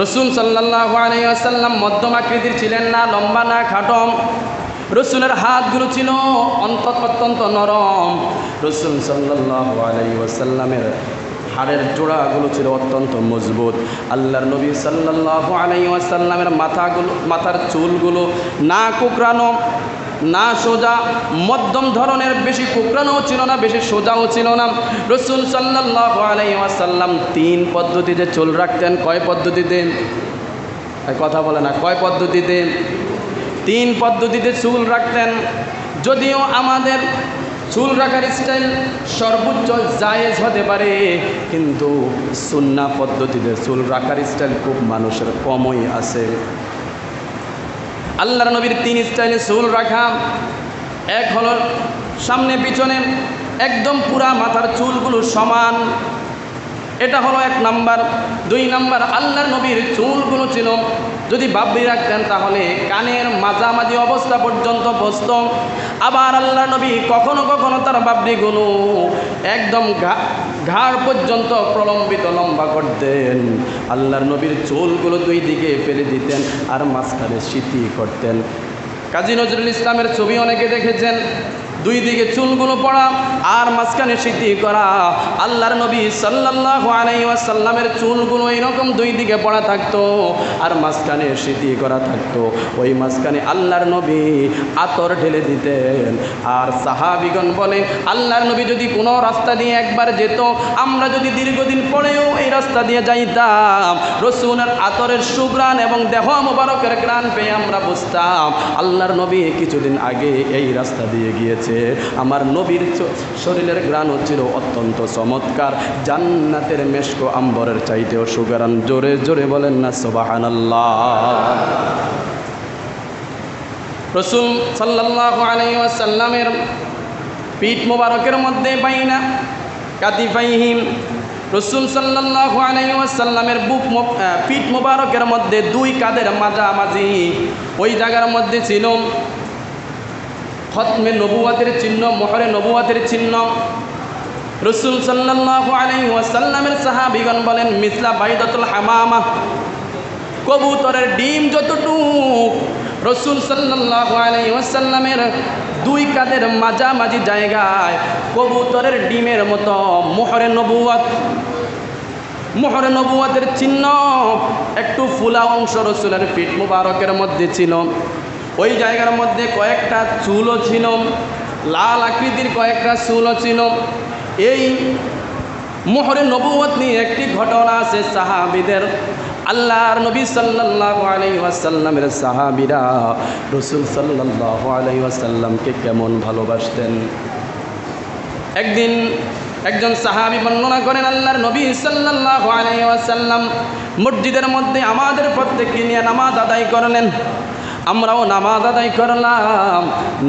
[SPEAKER 1] রসুল সাল্লাল্লাহু আলাইহি ওয়াসাল্লাম মধ্যম আকৃতির ছিলেন না, লম্বা না খাটো। রসুলের হাতগুলো ছিল অত্যন্ত নরম। রসুল সাল্লাল্লাহু আলাইহি ওয়াসাল্লামের হাড়ের জোড়াগুলো ছিল অত্যন্ত মজবুত। আল্লাহর নবী সাল্লাল্লাহু আলাইহি ওয়াসাল্লামের মাথার চুলগুলো না কোঁকড়ানো না সোজা, মধ্যম ধরনের, বেশি কোঁকড়ানোও ছিল না, বেশি সোজাও ছিল না। রসুল সাল্লাল্লাহু আলাইহি ওয়াসাল্লাম 3 পদ্ধতিতে চুল রাখতেন। কয় পদ্ধতিতে? কথা বলে না, কয় পদ্ধতিতে? 3 পদ্ধতিতে চুল রাখতেন। যদিও আমাদের চুল রাখার স্টাইল সর্বোচ্চ জায়েজ হতে পারে, কিন্তু সুন্নাহ পদ্ধতিতে চুল রাখার স্টাইল খুব মানুষের কমই আছে। আল্লাহর নবীর 3 স্টাইলে চুল রাখা, এক হলো সামনে পিছনে একদম পুরা মাথার চুলগুলো সমান, এটা হলো 1 নাম্বার। 2 নাম্বার, আল্লাহর নবীর চুলগুলো ছিল যদি বাবরি রাখতেন তাহলে কানের মাঝামাঝি অবস্থা পর্যন্ত বসত। আবার আল্লাহর নবী কখনো কখনো তার বাবরিগুলো একদম ঘাড় পর্যন্ত প্রলম্বিত লম্বা করতেন। আল্লাহর নবীর চুলগুলো 2 দিকে ফেলে দিতেন আর মাঝখানে সিঁথি করতেন। কাজী নজরুল ইসলামের ছবি অনেকে দেখেছেন, 2 দিকে চুলগুলো পড়া আর মাঝখানে সিঁথি করা। আল্লাহর নবী সাল্লাল্লাহু আলাইহি ওয়াসাল্লামের চুলগুলো এরকম 2 দিকে পড়া থাকতো আর মাঝখানে সিঁথি করা থাকতো। ওই মাঝখানে আল্লাহর নবী আতর ঢেলে দিতেন। আর সাহাবীগণ বলে, আল্লাহর নবী যদি কোনো রাস্তা দিয়ে একবার যেত, আমরা যদি দীর্ঘদিন পরেও এই রাস্তা দিয়ে যাইতাম, রসুলের আতরের সুঘ্রাণ এবং দেহ মোবারকের ঘ্রাণ পেয়ে আমরা বুঝতাম আল্লাহর নবী কিছুদিন আগে এই রাস্তা দিয়ে গিয়েছে। আমার নবীর শরীরের ঘ্রাণ ছিল অত্যন্ত চমৎকার, জান্নাতের মেশক আম্বরের চাইতেও সুঘ্রাণ। জোরে জোরে বলেন না সুবহানাল্লাহ। রসুল সাল্লাল্লাহু আলাইহি ওয়াসাল্লামের পিঠ মোবারকের মধ্যে বাইনা কাতিফাইহিম, রসুল সাল্লাল্লাহু আলাইহি ওয়াসাল্লামের পিঠ মোবারকের মধ্যে 2 কাঁধের মাঝামাঝি ওই জায়গার মধ্যে ছিল খতমে নবুয়াতের চিহ্ন, মোহরে নবুয়াতের চিহ্ন। রসুল সাল্লাল্লাহু আলাইহি ওয়াসাল্লামের সাহাবীগণ বলেন, মিসলা বাইদাতুল হামামা, কবুতরের ডিম যতটুক রসুল সাল্লাল্লাহু আলাইহি ওয়াসাল্লামের 2 কাঁধের মাঝামাঝি জায়গায় কবুতরের ডিমের মতো মোহরে নবুয়াত, মোহরে নবুয়াতের চিহ্ন একটু ফুলা অংশ রসুলের পিঠ মুবারকের মধ্যে ছিল। ওই জায়গার মধ্যে কয়েকটা চুলও ছিল, লাল আকৃতির কয়েকটা চুলও ছিল। এই মোহরে নবুয়ত নিয়ে একটি ঘটনা আছে সাহাবীদের। আল্লাহর নবী সাল্লাল্লাহু আলাইহি ওয়াসাল্লামের সাহাবীরা রাসূল সাল্লাল্লাহু আলাইহি ওয়াসাল্লামকে কেমন ভালোবাসতেন। একদিন একজন সাহাবী বর্ণনা করেন, আল্লাহর নবী সাল্লাল্লাহু আলাইহি ওয়াসাল্লাম মসজিদের মধ্যে আমাদের প্রত্যেককে নিয়ে নামাজ আদায় করলেন। আমরাও নামাজ আদায় করলাম।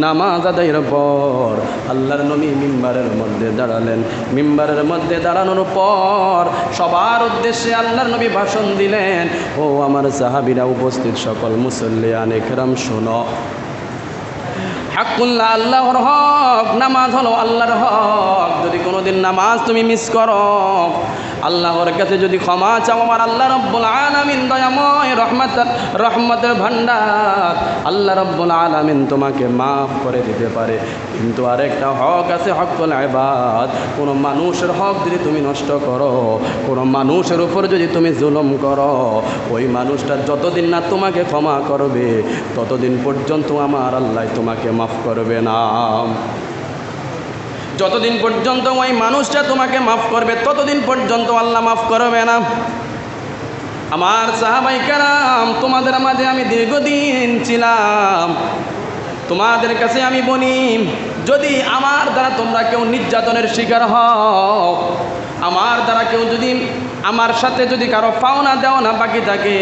[SPEAKER 1] নামাজ আদায়ের পর আল্লাহর নবী মিম্বারের মধ্যে দাঁড়ালেন। মিম্বারের মধ্যে দাঁড়ানোর পর সবার উদ্দেশ্যে আল্লাহর নবী ভাষণ দিলেন, ও আমার সাহাবীরা, উপস্থিত সকল মুসল্লিয়ান একরাম শোনো, হাক্কুল্লাহ, আল্লাহর হক, নামাজ হলো আল্লাহর হক। যদি কোনোদিন নামাজ তুমি মিস করো, আল্লাহর কাছে যদি ক্ষমা চাও, আমার আল্লাহ রব্বুল আলামিন দয়াময় রহমতের ভান্ডার, আল্লাহ রব্বুল আলামিন তোমাকে মাফ করে দিতে পারে। কিন্তু আরেকটা হক আছে, হকুল ইবাদ। কোনো মানুষের হক যদি তুমি নষ্ট করো, কোনো মানুষের উপর যদি তুমি জুলুম করো, ওই মানুষটা যতদিন না তোমাকে ক্ষমা করবে ততদিন পর্যন্ত আমার আল্লাহ তোমাকে মাফ করবে না। যতদিন পর্যন্ত ওই মানুষটা তোমাকে মাফ করবে ততদিন পর্যন্ত আল্লাহ মাফ করবে না। আমার সাহাবায়ে কেরাম, তোমাদের মাঝে আমি দীর্ঘদিন ছিলাম, তোমাদের কাছে আমি বলি, যদি আমার দ্বারা তোমরা কেউ নির্যাতনের শিকার হও, আমার দ্বারা কেউ যদি, আমার সাথে যদি কারো পাওনা দেওয়া বাকি থাকে,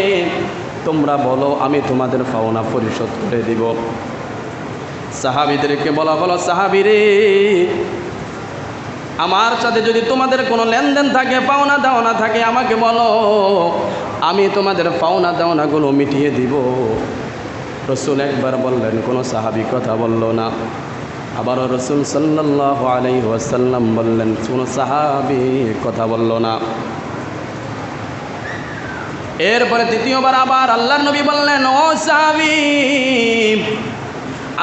[SPEAKER 1] তোমরা বলো, আমি তোমাদের পাওনা পরিশোধ করে দিব। সাহাবীদেরকে বলা হলো, সাহাবীরে, আমার সাথে যদি তোমাদের কোনো লেনদেন থাকে, পাওনা দেওয়া থাকে, আমাকে বলো, আমি তোমাদের পাওনা দেওয়াগুলো মিটিয়ে দিব। রসুল একবার বললেন, কোনো সাহাবী কথা বলল না। আবারও রসুল সাল্লাল্লাহু আলাইহি ওয়াসাল্লাম বললেন, কোনো সাহাবী কথা বলল না। এরপরে তৃতীয়বার আবার আল্লাহর নবী বললেন, ও সাহাবী,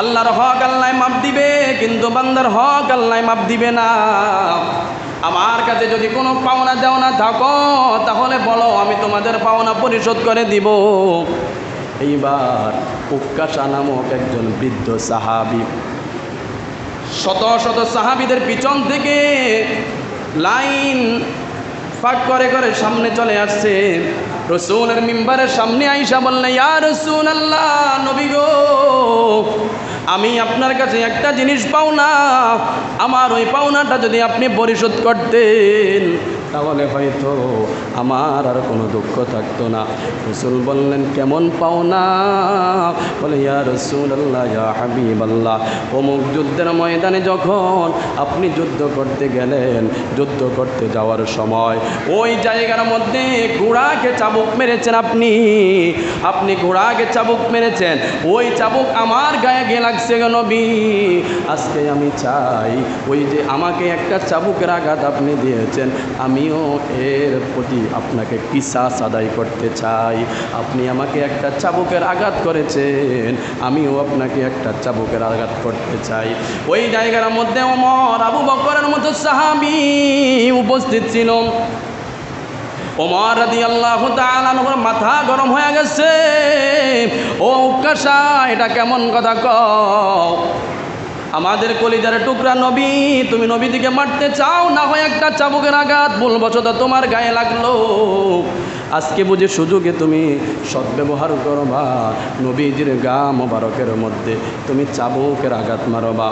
[SPEAKER 1] আল্লাহর হক আল্লাহ মাফ দিবে, কিন্তু বান্দার হক আল্লাহ মাফ দিবে না। আমার কাছে যদি কোনো পাওনা দেওয়া থাকো, তাহলে বলো, আমি তোমাদের পাওনা পরিশোধ করে দিব। এইবার উক্কাশা নামক একজন বৃদ্ধ সাহাবী শত শত সাহাবীদের পিছন থেকে লাইন ফাঁক করে করে সামনে চলে আসছে। রসুলের মিম্বারের সামনে আইসা বললেন, ইয়া রাসূলুল্লাহ, নবী গো, আমি আপনার কাছে একটা জিনিস পাওনা, আমার ওই পাওনাটা যদি আপনি পরিশোধ করতেন তাহলে হয়তো আমার আর কোনো দুঃখ থাকতো না। রসুল বললেন, কেমন পাওনা? বলে, ইয়া রাসূলুল্লাহ, ইয়া হাবিবাল্লাহ, অমুক যুদ্ধের ময়দানে যখন আপনি যুদ্ধ করতে গেলেন, যুদ্ধ করতে যাওয়ার সময় ওই জায়গার মধ্যে ঘোড়াকে চাবুক মেরেছেন, আপনি ঘোড়াকে চাবুক মেরেছেন, ওই চাবুক আমার গায়ে গিয়ে লাগছে গো নবী। আজকে আমি চাই, ওই যে আমাকে একটা চাবুকের আঘাত আপনি দিয়েছেন, আমিও এর প্রতি আপনাকে কিসাস আদায় করতে চাই। আপনি আমাকে একটা চাবুকের আঘাত করেছেন, আমিও আপনাকে একটা চাবুকের আঘাত করতে চাই। ওই জায়গার মধ্যে ওমর, আবু বকরের মতো সাহাবী উপস্থিত ছিল। ওমর রাদিয়াল্লাহু তাআলা আনহুর মাথা গরম হয়ে গেছে। ও উক্কাশা, এটা কেমন কথা কও? আমাদের কলিজার টুকরা নবী, তুমি নবীদিকে মারতে চাও, না হয় একটা চাবুকের আঘাত ভুলবশত তোমার গায়ে লাগলো। আজকে বুঝি সুযোগে তুমি সদ্ব্যবহার করবা, নবীজির গা মোবারকের মধ্যে তুমি চাবুকের আঘাত মারবা।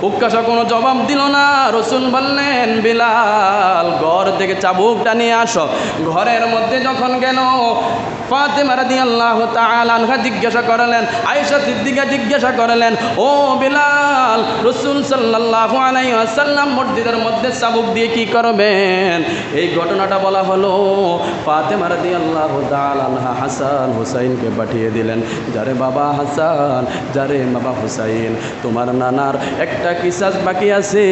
[SPEAKER 1] উক্কাশা কোনো জবাব দিল না। রসুল বললেন, বিলাল, ঘর থেকে চাবুকটা নিয়ে আসো। ঘরের মধ্যে যখন গেল, ফাতেমা রাদিয়াল্লাহু তাআলা আনহা জিজ্ঞাসা করলেন, আয়েশা সিদ্দিকা জিজ্ঞাসা করলেন, ও বিলাল, রসুল সাল্লাল্লাহু আলাইহি ওয়াসাল্লাম মসজিদের মধ্যে চাবুক দিয়ে কি করবেন? এই ঘটনাটা বলা হলো। ফাতেমা রাদিয়াল্লাহু তাআলা আনহা হাসান হুসাইনকে পাঠিয়ে দিলেন, যারে বাবা হাসান, যারে বাবা হুসাইন, তোমার নানার একটা কিসাস বাকি আছে।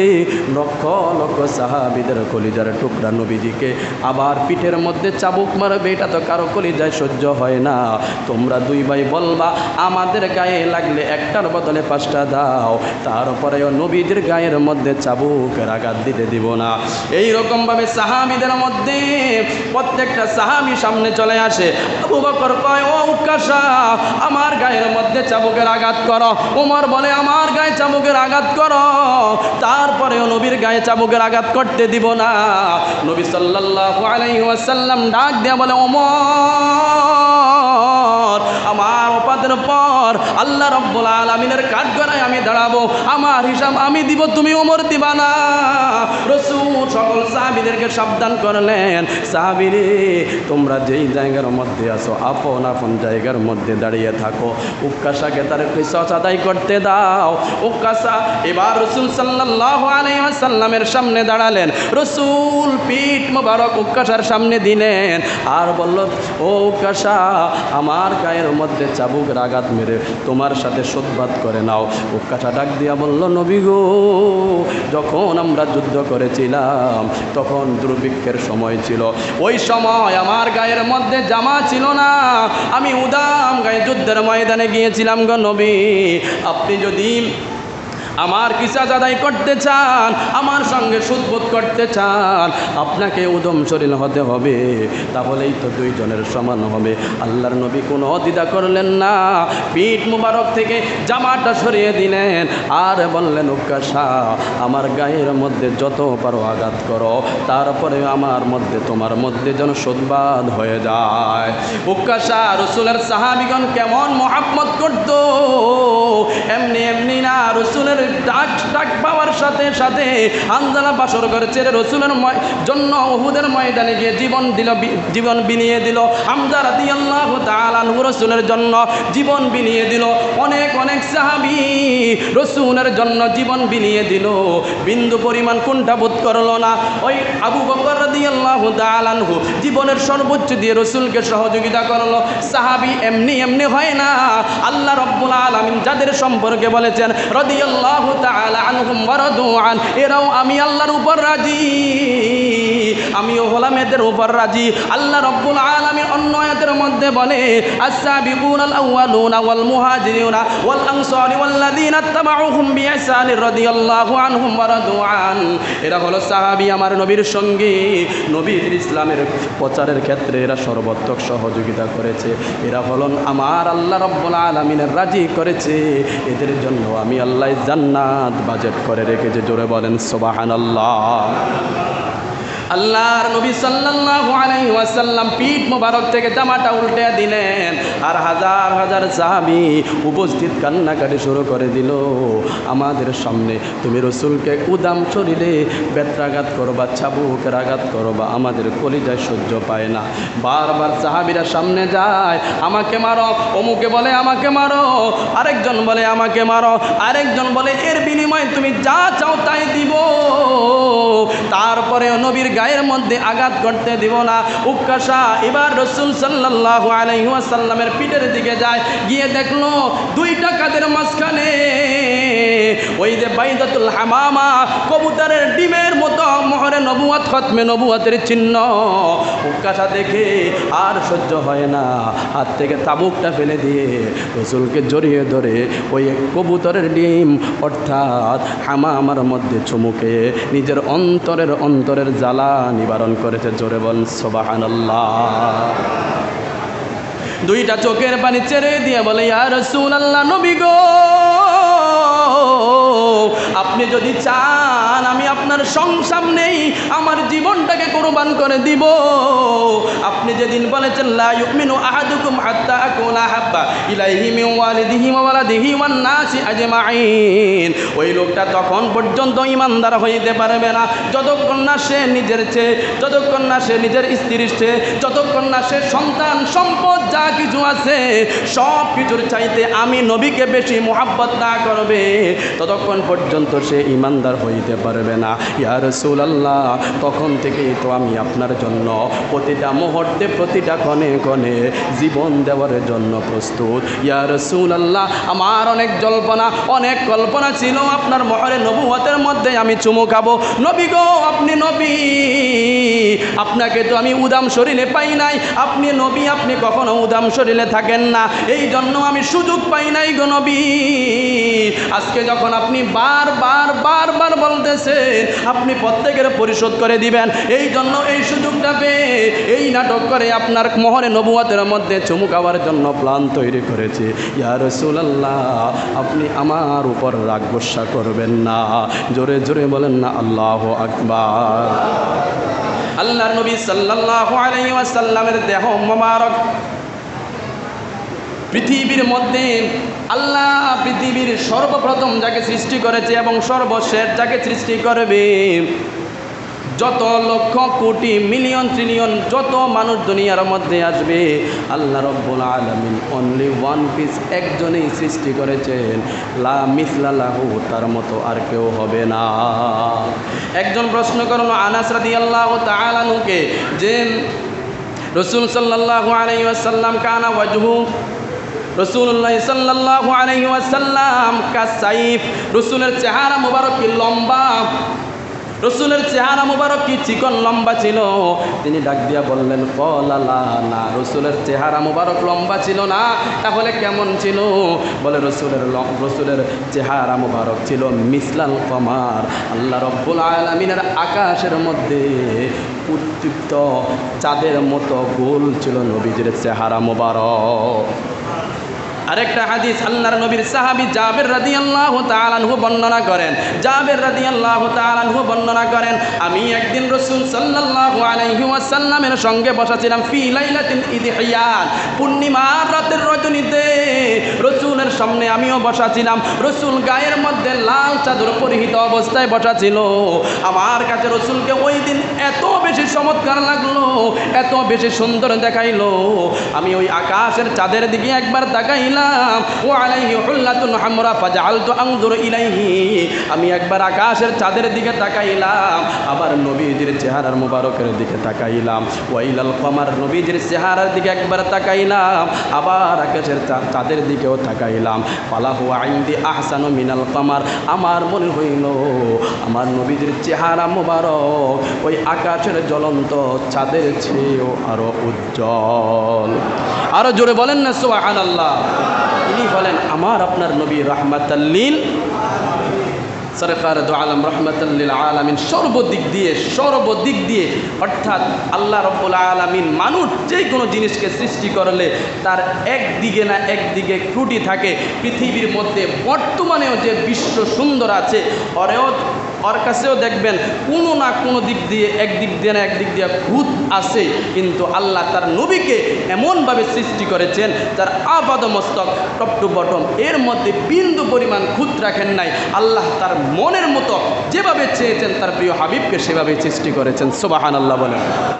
[SPEAKER 1] লক্ষ লক্ষ সাহাবীদের কলিজার টুকরা নবীজিকে আবার পিঠের মধ্যে চাবুক মারবে, এটা তো কারো কলিজায় সহ্য হয় না। তোমরা দুই ভাই বলবা, আমাদের গায়ে লাগলে একটার বদলে 5টা দাও, তারপরেও নবীজির গায়ের মধ্যে চাবুকের আঘাত দিতে দিব না। এইরকমভাবে সাহাবীদের মধ্যে প্রত্যেকটা সাহাবী সামনে চলে আসে। আবু বকর কয়, ও উক্কাশা, আমার গায়ের মধ্যে চাবুকের আঘাত করো। ওমর বলে, আমার গায়ে চাবুকের আঘাত করো, তারপরেও নবীর গায়ে চাবুকের আঘাত করতে দিব না। নবী সাল্লাল্লাহু আলাইহি ওয়াসাল্লাম ডাক দিয়ে বলে, ওমর, আমার ওপাদের পর আল্লাহ রাব্বুল আলামিনের কাঠগড়ায় আমি দাঁড়াবো, আমার হিসাব আমি দিব, তুমি ওমর দিবা না। রাসূল সকল সাহাবীদেরকে সাবধান করলেন, সাহাবীরে, তোমরা যেই জায়গার মধ্যে আছো আপন আপন জায়গার মধ্যে দাঁড়িয়ে থাকো, উক্কাশাকে তার কিসাস আদায় করতে দাও। উক্কাশা এবার রাসূল সাল্লাল্লাহু আলাইহি ওয়াসাল্লামের সামনে দাঁড়ালেন। রাসূল পিঠ মোবারক উক্কাশার সামনে দিলেন আর বলল, ও উক্কাশা, আমার গায়ের মধ্যে চাবুকের আঘাত মেরে তোমার সাথে সদ্বাদ করে নাও। উক্কাশা ডাক দিয়া বলল, নবী গো, যখন আমরা যুদ্ধ করেছিলাম তখন দুর্ভিক্ষের সময় ছিল, ওই সময় আমার গায়ের মধ্যে জামা ছিল না, আমি উদাম গায়ে যুদ্ধের ময়দানে গিয়েছিলাম গো নবী। আপনি যদি আমার কিসাস আদায় করতে চান, আমার সঙ্গে সুদবোধ করতে চান, আপনাকে উদম শরীর হতে হবে, তাহলেই তো দুইজনের সমান হবে। আল্লাহর নবী কোনো দ্বিধা করলেন না, পিঠ মুবারক থেকে জামাটা সরিয়ে দিলেন আর বললেন, উক্কাশা, আমার গায়ের মধ্যে যত পারো আঘাত করো, তারপরে আমার মধ্যে তোমার মধ্যে যেন সদ্বাদ হয়ে যায়। উক্কাশা রসুলের সাহাবিগণ কেমন মহাব্বত করত, এমনি এমনি না, রসুলের ডাক পাওয়ার সাথে সাথে হানজালা বাসর করে ছেড়ে রসুলের জন্য উহুদের ময়দানে গিয়ে জীবন বিনিয়ে দিল। হামজা রাদিয়াল্লাহু তাআলা আনহু রসুলের জন্য জীবন বিনিয়ে দিল। অনেক অনেক সাহাবী রসুলের জন্য জীবন বিনিয়ে দিল, বিন্দু পরিমাণ কুণ্ঠাবোধ করলো না। ওই আবু বকর রাদিয়াল্লাহু তাআলা আনহু জীবনের সর্বোচ্চ দিয়ে রসুলকে সহযোগিতা করলো। সাহাবী এমনি এমনি হয় না। আল্লাহ রাব্বুল আলামিন যাদের সম্পর্কে বলেছেন রাদিয়াল্লাহু তাআলা আনহুম ওয়া রাদু আন, এরাও আমি আল্লাহর উপর রাজি, আমিও হলাম এদের উপর রাজি। আল্লাহ রাব্বুল আলামিন অন্য আয়াতের মধ্যে বলে, আস-সাবিকুনাল আউয়ালুনা ওয়াল মুহাজিরিনা ওয়াল আনসারি ওয়াল্লাযিনা ইত্তাবাউহুম বিইহসান রাদিয়াল্লাহু আনহুম ওয়া রাদু আন, এরা হলো সাহাবী, আমার নবীর সঙ্গী, নবীর ইসলামের প্রচারের ক্ষেত্রে এরা সর্বাত্মক সহযোগিতা করেছে, এরা হলেন আমার আল্লাহ রাব্বুল আলামিনের রাজি করেছে, এদের জন্য আমি আল্লাহ জান্নাত বাজেট করে রেখেছে। জোরে বলেন সুবহানাল্লাহ। আল্লাহর নবী সাল্লাল্লাহু আলাইহি ওয়াসাল্লাম পিঠ মোবারক থেকে জামাটা উল্টে দিলেন, আর হাজার হাজার সাহাবী উপস্থিত কান্নাকাটি শুরু করে দিল। আমাদের সামনে তুমি রসুলকে উদাম শরীরে বেত্রাঘাত করবা, চাবুকের আঘাত করবা, আমাদের কলিজায় সহ্য পায় না। বারবার সাহাবীরা সামনে যায়, আমাকে মারো, অমুকে বলে আমাকে মারো, আরেকজন বলে আমাকে মারো, আরেকজন বলে এর বিনিময়ে তুমি যা চাও তাই দিব, তারপরে নবীর গায়ের মধ্যে আঘাত করতে দিব না। উক্কাশা এবার রসুল সাল্লাল্লাহু আলাইহি ওয়াসাল্লামের পিঠের দিকে যায়, গিয়ে দেখলো দুইটা কাদের মাঝখানে ওই যে বাইদাতুল হামামা, কবুতরের ডিমের মতো মোহরে নবুয়াত, খতমে নবুয়াতের চিহ্ন। উক্কাশা দেখে আর সহ্য হয় না, হাত থেকে তাবুকটা ফেলে দিয়ে রসুলকে জড়িয়ে ধরে ওই কবুতরের ডিম অর্থাৎ হামামার মধ্যে চুমুকে নিজের অন্তরের জ্বালা নিবারণ করেছে। জোরে বল সুবহানাল্লাহ। দুইটা চোখের পানি ছেড়ে দিয়ে বলে, ইয়া রাসূলুল্লাহ, নবী গো, আপনি যদি চান আমি আপনার সামনেই আমার জীবনটাকে কুরবান করে দিব। আপনি যেদিন বলেছেন লা ইউমিনু আহাদুকুম হাত্তা আকুনা হাব্বা ইলাইহি মিন ওয়ালিদিহি ওয়া ওয়ালাদিহি ওয়ান নাসি আজমাইন, ওই লোকটা তখন পর্যন্ত ইমানদার হইতে পারবে না যতক্ষণ না সে নিজের চেয়ে, যতক্ষণ না সে নিজের স্ত্রীর চেয়ে, যতক্ষণ না সে সন্তান সম্পদ যা কিছু আছে সব কিছুর চাইতে আমি নবীকে বেশি মুহাব্বত না করবে, ততক্ষণ পর্যন্ত সে ইমানদার হইতে পারবে না। ইয়া রাসূলুল্লাহ, তখন থেকেই তো আমি আপনার জন্য প্রতিটা মুহূর্তে, প্রতিটা ক্ষণে ক্ষণে জীবন দেওয়ার জন্য প্রস্তুত। ইয়া রাসূলুল্লাহ, আমার অনেক জল্পনা, অনেক কল্পনা ছিল আপনার মোহরে নবুয়তের মধ্যে আমি চুমু খাবো। নবী গো, আপনি নবী, আপনাকে তো আমি উদাম শরীরে পাই নাই, আপনি নবী, আপনি কখনো উদাম শরীরে থাকেন না, এই জন্য আমি সুযোগ পাই নাই গো নবী। আজকে যখন আপনি বারবার বলতেছেন আপনি প্রত্যেকের পরিশোধ করে দিবেন, এই জন্য এই সুযোগটা পেয়ে এই নাটক করে আপনার মোহরে নবুয়তের মধ্যে চুমু খাওয়ার জন্য প্ল্যান তৈরি করেছে। ইয়া রাসূলুল্লাহ, আপনি আমার উপর রাগ গোসা করবেন না। জোরে জোরে বলেন না আল্লাহু আকবার। আল্লাহর নবী সাল্লাল্লাহু আলাইহি ওয়াসাল্লামের দেহ মোবারক পৃথিবীর মধ্যে আল্লাহ পৃথিবীর সর্বপ্রথম যাকে সৃষ্টি করেছে এবং সর্বশেষ যাকে সৃষ্টি করবে, যত লক্ষ কোটি মিলিয়ন ট্রিলিয়ন যত মানুষ দুনিয়ার মধ্যে আসবে, আল্লাহ রাব্বুল আলামিন অনলি ওয়ান পিস একজনেই সৃষ্টি করেছেন, লা মিসলা লাহু, তার মতো আর কেউ হবে না। একজন প্রশ্ন করল আনাস রাদিয়াল্লাহু তাআলা আনহুকে যে রাসূল সাল্লাল্লাহু আলাইহি ওয়াসাল্লাম কানা ওয়াজহু রাসূলুল্লাহ সাল্লাল্লাহু আলাইহি ওয়াসাল্লাম কাসাইফ, রাসূলের চেহারা মুবারক কি লম্বা, রসুলের চেহারা মুবারক কি চিকন লম্বা ছিল? তিনি ডাক দিয়া বললেন ক্বালা লা, না, রসুলের চেহারা মুবারক লম্বা ছিল না। তাহলে কেমন ছিল? বলে রসুলের চেহারা মুবারক ছিল মিসলাল কমার, আল্লাহ রব্বুল আলামিনের আকাশের মধ্যে উদ্দীপ্ত চাঁদের মতো গোল ছিল নবীজির চেহারা মুবারক। আরেকটা হাদিস আল্লাহর নবীর সাহাবী জাবের রাদিয়াল্লাহু তাআলা আনহু বর্ণনা করেন, জাবের রাদিয়াল্লাহু তাআলা আনহু বর্ণনা করেন, আমি একদিন রাসূল সাল্লাল্লাহু আলাইহি ওয়াসাল্লামের সঙ্গে বসেছিলাম ফি লাইলাতিল ইদহিয়ান, পূর্ণিমার রাতের রজনীতে রাসূলের সামনে আমিও বসেছিলাম। রাসূল গায়ের মধ্যে লাল চাদর পরিহিত অবস্থায় বসা ছিল। আমার কাছে রাসূলকে ওই দিন এত বেশি চমৎকার লাগলো, এত বেশি সুন্দর দেখাইলো, আমি ওই আকাশের চাঁদের দিকে একবার তাকাইলাম। আমি একবার আকাশের চাঁদের দিকে তাকাইলাম, আবার নবীজির চেহারার মুবারকের দিকে তাকাইলাম। ওয়াইলাল কমার, নবীজির চেহারার দিকে একবার তাকাইলাম, আবার আকাশের চাঁদের দিকেও তাকাইলাম। ফালাহু ইনদি আহসানু মিনাল কমার, আমার মনে হইল আমার নবীজির চেহারা মুবারক ওই আকাশের জ্বলন্ত চাঁদের চেয়েও আরো উজ্জ্বল। আরো জোরে বলেন না সুবহানাল্লাহ। ইনি হলেন আমার আপনার নবী রাহমাতাল্লিল সরকার দু আলম রহমাতাল্লিল আলামিন। সর্বদিক দিয়ে অর্থাৎ আল্লাহ রব্বুল আলামিন মানুষ যে কোনো জিনিসকে সৃষ্টি করলে তার একদিকে না একদিকে ত্রুটি থাকে। পৃথিবীর মধ্যে বর্তমানেও যে বিশ্ব সুন্দর আছে, ওর কাছেও দেখবেন কোনো না কোনো দিক দিয়ে একদিক দিয়ে খুঁত আছে, কিন্তু আল্লাহ তার নবীকে এমনভাবে সৃষ্টি করেছেন যার আপাদমস্তক টপ টু বটম এর মধ্যে বিন্দু পরিমাণ খুঁত রাখেন নাই। আল্লাহ তার মনের মতো যেভাবে চেয়েছেন তার প্রিয় হাবিবকে সেভাবে সৃষ্টি করেছেন। সুবহানাল্লাহ বলেন।